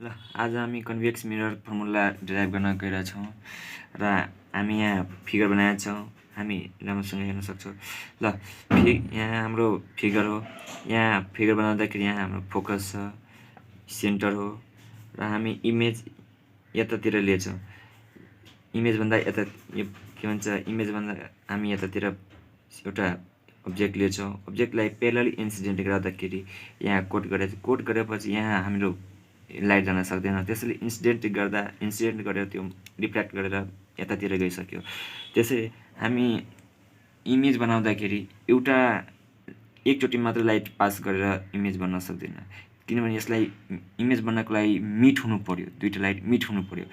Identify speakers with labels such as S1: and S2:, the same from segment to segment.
S1: ल आज हामी कन्भेक्स मिरर फर्मुला डिराइभ गर्न गइरहेछौँ र हामी यहाँ फिगर बनाएका छौँ। हामी राम्रोसँग हेर्न सक्छौँ। ल यहाँ हाम्रो फिगर हो। यहाँ फिगर बनाउँदाखेरि यहाँ हाम्रो फोकस छ, सेन्टर हो र हामी इमेज यतातिर लिएछौँ। इमेज भन्दा यता यो के भन्छ, इमेज भन्दा हामी यतातिर एउटा अब्जेक्ट लिएछौँ। अब्जेक्टलाई प्यारेलली इन्सिडेन्ट गर्दाखेरि यहाँ कोट गरेपछि यहाँ हाम्रो लाइट जान सक्दैन। त्यसैले इन्सिडेन्ट गरेर त्यो रिफ्ल्याक्ट गरेर यतातिर गइसक्यो। त्यसैले हामी इमेज बनाउँदाखेरि एकचोटि मात्र लाइट पास गरेर इमेज बन्न सक्दैन, किनभने यसलाई इमेज बन्नको लागि मिट हुनु पर्यो, दुईटा लाइट मिट हुनु पर्यो।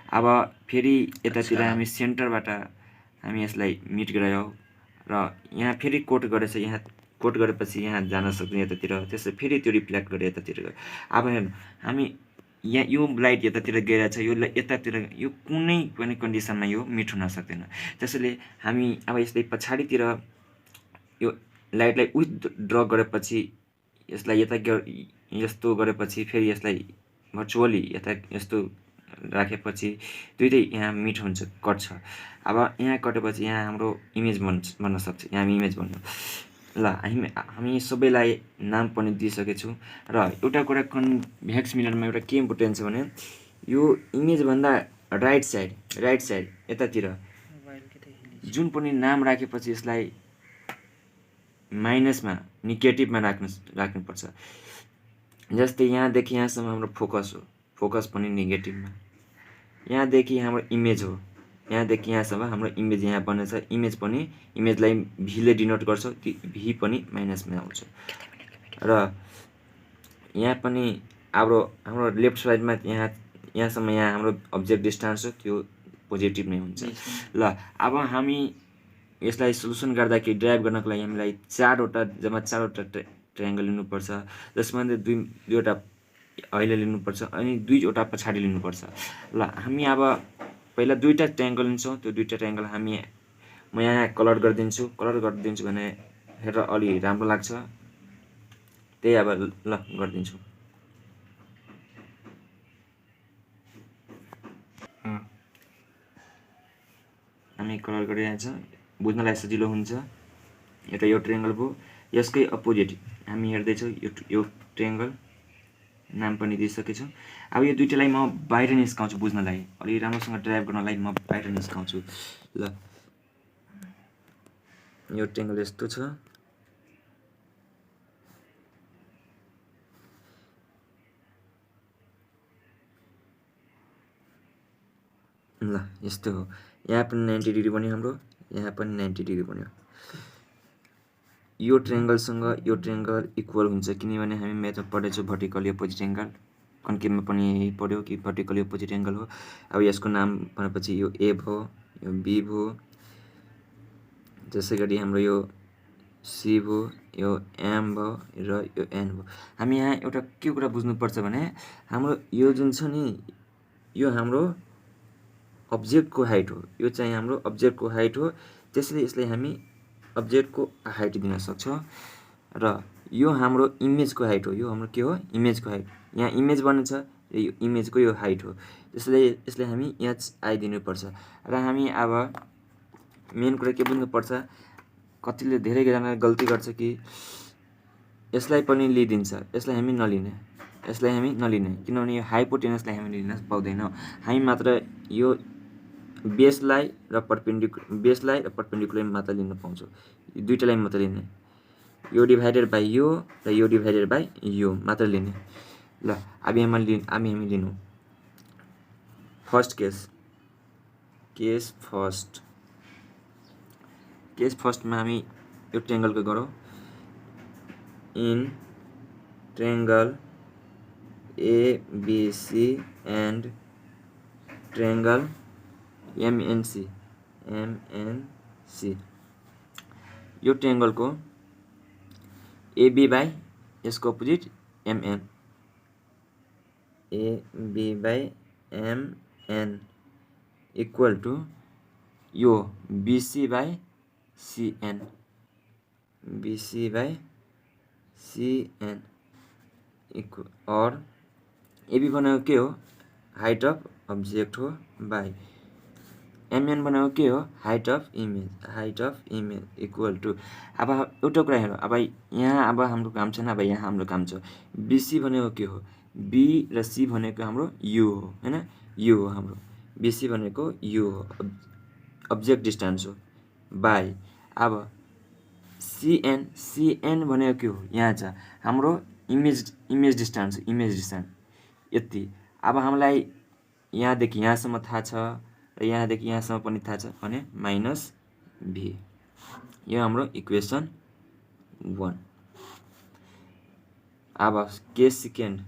S1: अब फेरि यतातिर हामी सेन्टरबाट हामी यसलाई मिट गरायौँ र यहाँ फेरि कोट गरेछ। यहाँ कोट गरेपछि यहाँ जान सक्दैन यतातिर, त्यसै फेरि त्यो रिफ्ल्याक्ट गरेर यतातिर गयो। अब हेर्नु, हामी यहाँ यो लाइट यतातिर गइरहेछ, यो यतातिर, यो कुनै पनि कन्डिसनमा यो मिट हुन सक्दैन। त्यसैले हामी अब यसलाई पछाडितिर यो लाइटलाई ड्र गरेपछि यसलाई यस्तो गरेपछि फेरि यसलाई भर्चुअली यता यस्तो राखेपछि दुइटै यहाँ मिट हुन्छ, कट्छ। अब यहाँ कटेपछि यहाँ हाम्रो इमेज बन्न सक्छ। यहाँ हामी इमेज बन्नु। ल हामी सबैलाई नाम पनि दिइसकेछु। र एउटा कुरा कन्भेक्स मिररमा एउटा के इम्पोर्टेन्ट छ भने यो इमेजभन्दा राइट साइड यतातिर जुन पनि नाम राखेपछि यसलाई माइनसमा, नेगेटिभमा राख्नुपर्छ। जस्तै यहाँदेखि यहाँसम्म हाम्रो फोकस हो, फोकस पनि नेगेटिभमा। यहाँदेखि हाम्रो इमेज हो, यहाँदेखि यहाँसम्म हाम्रो इमेज यहाँ बनेछ। इमेजलाई भीले डिनोट गर्छ, त्यो भी पनि माइनसमा आउँछ। र यहाँ पनि हाम्रो लेफ्ट साइडमा यहाँसम्म यहाँ हाम्रो अब्जेक्ट डिस्टेन्स हो, त्यो पोजिटिभ नै हुन्छ। ल अब हामी यसलाई सोल्युसन गर्दाखेरि ड्राइभ गर्नको लागि हामीलाई जम्मा चारवटा ट्रायङ्गल लिनुपर्छ, जसमा दुईवटा अहिले लिनुपर्छ अनि दुईवटा पछाडि लिनुपर्छ। ल हामी अब पहिला दुईवटा ट्रायङ्गल लिन्छौँ। त्यो दुईवटा ट्रायङ्गल म यहाँ कलर गरिदिन्छु भने हेरेर अलि राम्रो लाग्छ, त्यही अब ल गरिदिन्छु। हामी कलर गरिरहेछ, बुझ्नलाई सजिलो हुन्छ। एउटा यो ट्रायङ्गल भयो, यसकै अपोजिट हामी हेर्दैछौँ यो ट्रायङ्गल, नाम पनि दिइसकेछु। अब यो दुइटालाई म बाहिर निस्काउँछु बुझ्नलाई, अलि राम्रोसँग ड्राइभ गर्नलाई म बाहिर निस्काउँछु। ल यो ट्रायङ्गल यस्तो छ। ल यस्तो हो। यहाँ पनि 90 डिग्री बन्यो हाम्रो, यहाँ पनि 90 डिग्री बन्यो। यो ट्रायङ्गलसँग यो ट्रायङ्गल इक्वल हुन्छ, किनभने हामी म्याथमा पढेछौँ भर्टिकल अपोजिट एङ्गल। कन्केभमा पनि यही पढ्यो कि भर्टिकल अपोजिट एङ्गल हो। अब यसको नाम भनेपछि यो ए भयो, यो बी भयो, त्यसै गरी हाम्रो यो सी भयो, यो एम भयो र यो एन भयो। हामी यहाँ एउटा के कुरा बुझ्नुपर्छ भने हाम्रो यो जुन छ नि, यो हाम्रो अब्जेक्टको हाइट हो। यो चाहिँ हाम्रो अब्जेक्टको हाइट हो, त्यसैले यसलाई हामी अब्जेक्टको हाइट दिन सक्छौँ। र यो हाम्रो इमेजको हाइट हो। यो हाम्रो के हो? इमेजको हाइट। यहाँ इमेज बनेछ, यो इमेजको यो हाइट हो। त्यसैले यसलाई हामी एचआई दिनुपर्छ। र हामी अब मेन कुरा के बुझ्नुपर्छ, कतिले धेरैजनाले गल्ती गर्छ कि यसलाई पनि लिइदिन्छ, यसलाई हामी नलिने, किनभने यो हाइपोटेनसलाई हामी लिन पाउँदैनौँ। हामी मात्र यो बेसलाई र पर्पेन्डिकुलर मात्र लिन पाउँछौँ। यो दुइटालाई मात्र लिने, यो डिभाइडेड बाई यो र यो डिभाइडेड बाई यो मात्र लिने। ल अब हामी लिनु फर्स्ट केस फर्स्टमा हामी यो ट्रायङ्गलको गरौँ। In triangle ABC and triangle MNC, यो ट्रायङ्गलको एबी बाई यसको opposite MN, AB by MN equal to यो बिसी बाई सिएन, इक्वल, और एबी भनेको के हो हाइट अफ अब्जेक्ट हो बाई एमएन भनेको के हो height of image equal to अब एउटा कुरा हेरौँ अब यहाँ अब हाम्रो काम छैन अब यहाँ हाम्रो काम छ बीसी भनेको के हो बी र सी भनेको हाम्रो यु हो हैन यु हो हाम्रो बीसी भनेको यु हो अब्जेक्ट डिस्टेन्स हो बाई अब सीएन भनेको के हो यहाँ छ हाम्रो इमेज डिस्टेन्स यति अब हामीलाई यहाँदेखि यहाँसम्म थाहा छ र यहाँदेखि यहाँसम्म पनि थाहा छ भने माइनस भी यो हाम्रो इक्वेसन 1 अब केस सेकेन्ड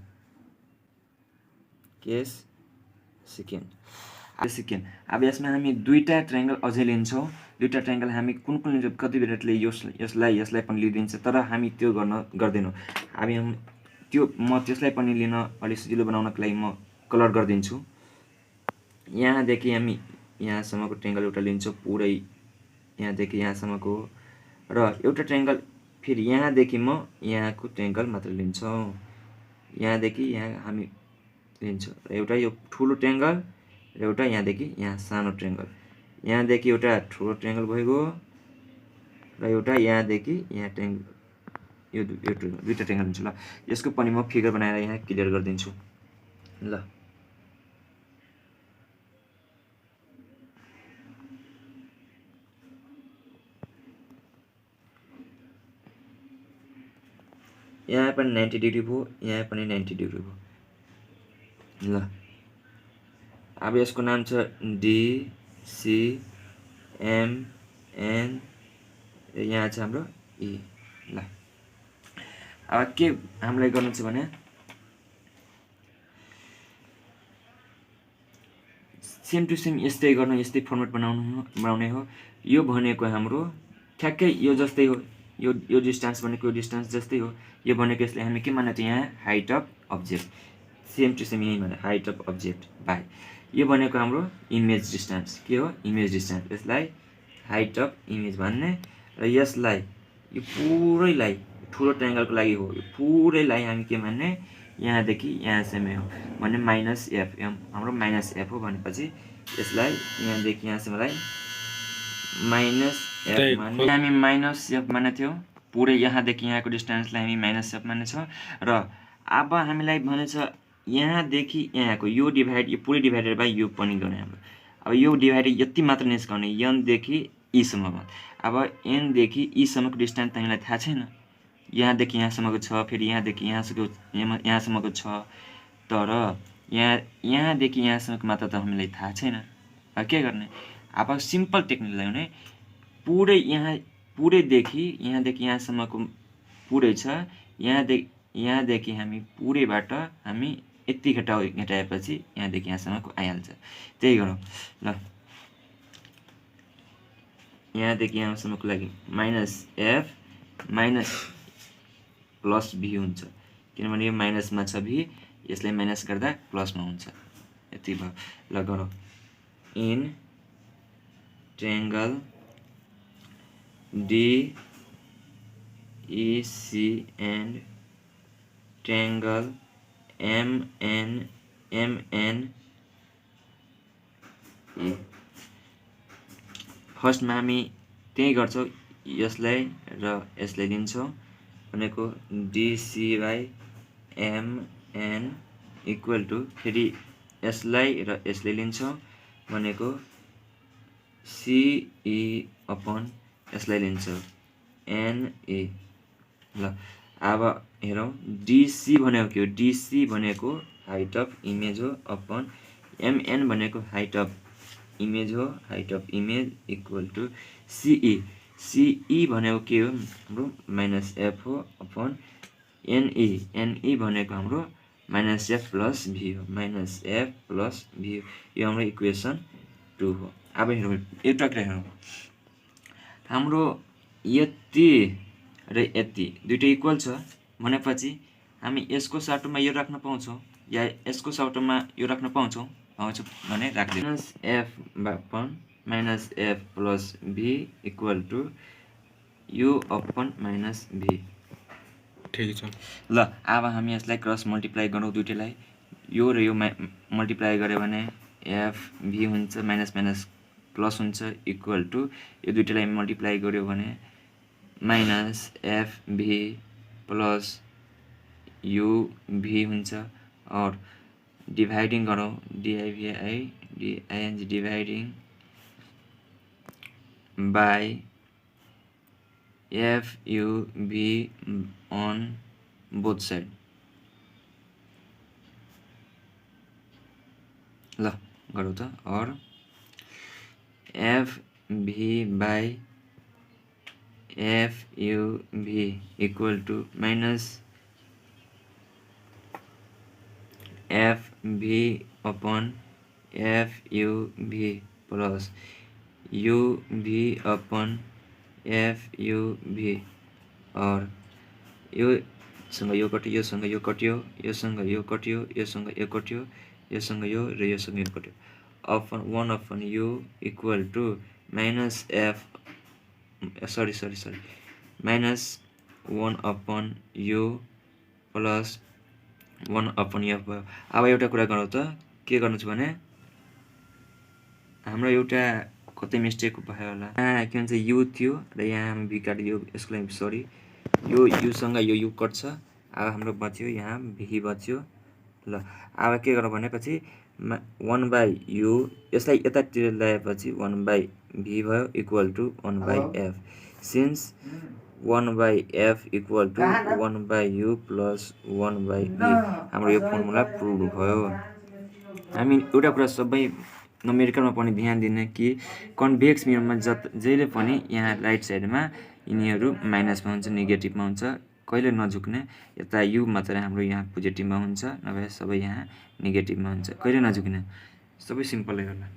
S1: अब यसमा हामी दुईटा ट्रायंगल अझै लिन्छौँ दुईटा ट्रायंगल हामी कुन कुन लिन्छौँ कति बेरले यसलाई पनि लिदिन्छ तर हामी त्यो गर्दैनौँ हामी त्यो म त्यसलाई पनि लिन अलि सजिलो बनाउनको लागि म कलर गरिदिन्छु यहाँदेखि हामी यहाँसम्मको ट्रायंगल एउटा लिन्छौँ पुरै यहाँदेखि यहाँसम्मको र एउटा ट्रायंगल फेरि यहाँदेखि म यहाँको ट्रायंगल मात्र लिन्छौँ यहाँदेखि यहाँ हामी लिन्छौँ र एउटा यो ठुलो ट्रायंगल र एउटा यहाँदेखि यहाँ सानो ट्रायंगल यहाँदेखि एउटा ठुलो ट्रायंगल भइगयो र एउटा यहाँदेखि यहाँ ट्रायंगल यो दुईटा ट्रायंगल हुन्छ ल यसको पनि म फिगर बनाएर यहाँ क्लियर गरिदिन्छु ल यहाँ पनि 90 डिग्री भयो यहाँ पनि 90 डिग्री भयो ल अब यसको नाम छ डी सी एम एन यहाँ छ हाम्रो ई ल अब के हामीलाई गर्नु छ भने सेम टु सेम यस्तै गर्नु यस्तै फर्मेट बनाउने हो यो भनेको हाम्रो ठ्याक्कै यो जस्तै हो यो डिस्टेन्स भनेको यो डिस्टेन्स जस्तै हो यो भनेको यसलाई हामी के मान्ने यहाँ height of object same to same यही माने हाइट अफ अब्जेक्ट बाई यो भनेको हाम्रो इमेज डिस्टेन्स के हो इमेज डिस्टेन्स यसलाई हाइट अफ इमेज भन्ने र यसलाई यो पुरैलाई ठुलो ट्रायंगलको लागि हो यो पुरैलाई हामी के मान्ने यहाँदेखि यहाँसम्म हो भने माइनस एफ हाम्रो माइनस एफ हो भनेपछि यसलाई यहाँदेखि यहाँसम्मलाई माइनस एफ मान्ने हामी माइनस एफ मान्ने थियौँ पुरै यहाँदेखि यहाँको डिस्टेन्सलाई हामी माइनस एफ मान्नेछौँ र अब हामीलाई भनेछ यहाँदेखि यहाँको यो डिभाइड यो पुरै डिभाइडेड बाई यो पनि गर्ने हाम्रो अब यो डिभाइडेड यति मात्र निस्कने एनदेखि ईसम्ममा अब एनदेखि ईसम्मको डिस्टेन्स त हामीलाई थाहा छैन यहाँदेखि यहाँसम्मको छ फेरि यहाँदेखि यहाँसम्मको छ तर यहाँदेखि यहाँसम्मको मात्र त हामीलाई थाहा छैन के गर्ने अब सिम्पल टेक्निक लगाउने पुरैदेखि यहाँदेखि यहाँसम्मको पुरै छ यहाँदेखि हामी पुरैबाट हामी यति घटाएपछि यहाँदेखि यहाँसम्मको आइहाल्छ त्यही गरौँ ल यहाँदेखि यहाँसम्मको लागि माइनस एफ माइनस प्लस भी हुन्छ किनभने यो माइनसमा छ भी यसलाई माइनस गर्दा प्लसमा हुन्छ यति भयो ल गरौँ in triangle D E C and triangle MN E फर्स्टमा हामी त्यही गर्छौँ यसलाई र यसलाई लिन्छौँ भनेको DC by MN equal to फेरि यसलाई र यसलाई लिन्छौँ भनेको सिई अपन यसलाई लिन्छौँ एनए ल अब हेरौँ डिसी भनेको के हो डिसी भनेको हाइट अफ इमेज हो अपन एमएन भनेको हाइट अफ इमेज हो height of image equal to CE भनेको के हो हाम्रो माइनस एफ हो अपन एनई भनेको हाम्रो माइनस एफ प्लस भी हो माइनस एफ प्लस भी हो यो हाम्रो इक्वेसन 2 हो अब हेरौँ एउटा कुरा हेरौँ हाम्रो यति र यति दुईटै इक्वल छ भनेपछि हामी यसको साटोमा यो राख्न पाउँछौँ या यसको साटोमा यो राख्न पाउँछौँ भने राख्दिनु minus F upon minus F plus V equal to U upon minus V ठिक छ ल अब हामी यसलाई क्रस मल्टिप्लाई गरौँ दुईटैलाई यो र यो मल्टिप्लाई गऱ्यो भने एफ भी हुन्छ माइनस माइनस प्लस हुन्छ इक्वल टु यो दुईटालाई मल्टिप्लाई गऱ्यो भने minus F V plus U V हुन्छ और डिभाइडिङ गरौँ DING dividing by F U V on both side ल गरौँ त और F V by F U V equal to minus F V upon F U V plus U V upon F U V और यो सँग यो कट्यो योसँग यो कट्यो योसँग यो कट्यो योसँग यो कट्यो योसँग यो र योसँग यो कट्यो upon 1 upon U equal to minus F sorry minus 1 upon U plus 1 upon F भयो। अब एउटा कुरा गरौँ त के गर्नु छ भने हाम्रो एउटा कतै मिस्टेक भयो होला यहाँ के भन्छ यू थियो र यहाँ हामी भी काटिदियो यसको लागि सरी यो यूसँग यो यू कट्छ अब हाम्रो बच्यो यहाँ भी बच्यो ल अब के गरौँ भनेपछि 1 बाई यू यसलाई यतातिर ल्याएपछि 1 बाई भी भयो equal to 1 by F since 1 by F equal to 1 by U plus 1 by V हाम्रो यो फर्मुला प्रुभ भयो। हामी एउटा कुरा सबै न्युमेरिकलमा पनि ध्यान दिने कि कन्भेक्स मिररमा जहिले पनि यहाँ राइट साइडमा यिनीहरू माइनसमा हुन्छ नेगेटिभमा हुन्छ कहिले नझुक्ने यता यू मात्रै हाम्रो यहाँ पोजिटिभमा हुन्छ नभए सबै यहाँ नेगेटिभमा हुन्छ कहिले नझुक्ने सबै सिम्पलै होला।